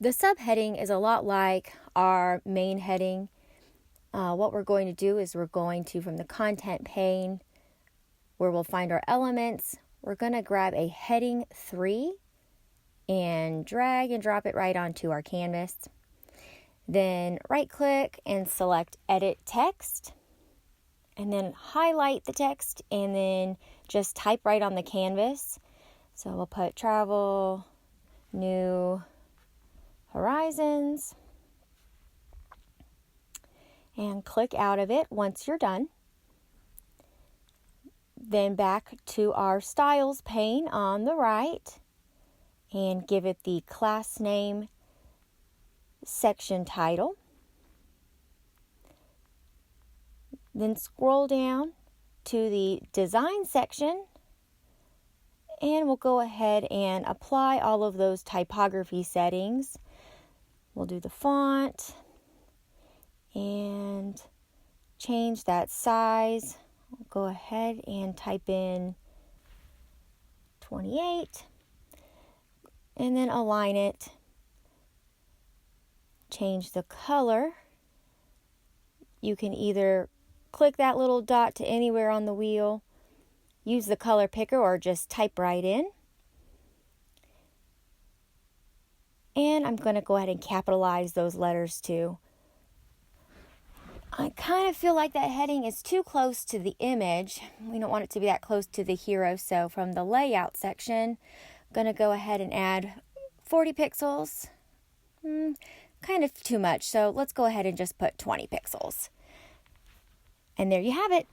The subheading is a lot like our main heading. What we're going to do is we're going to, from the content pane, where we'll find our elements, we're going to grab a heading 3 and drag and drop it right onto our canvas. Then right click and select Edit Text, and then highlight the text and then just type right on the canvas. So we'll put Travel New Horizons and click out of it once you're done. Then back to our Styles pane on the right and give it the class name, section title. Then scroll down to the design section and we'll go ahead and apply all of those typography settings. We'll do the font and change that size. We'll go ahead and type in 28 and then align it. Change the color. You can either click that little dot to anywhere on the wheel, use the color picker, or just type right in. And I'm going to go ahead and capitalize those letters too. I kind of feel like that heading is too close to the image. We don't want it to be that close to the hero. So from the layout section, I'm going to go ahead and add 40 pixels. Kind of too much. So let's go ahead and just put 20 pixels. And there you have it.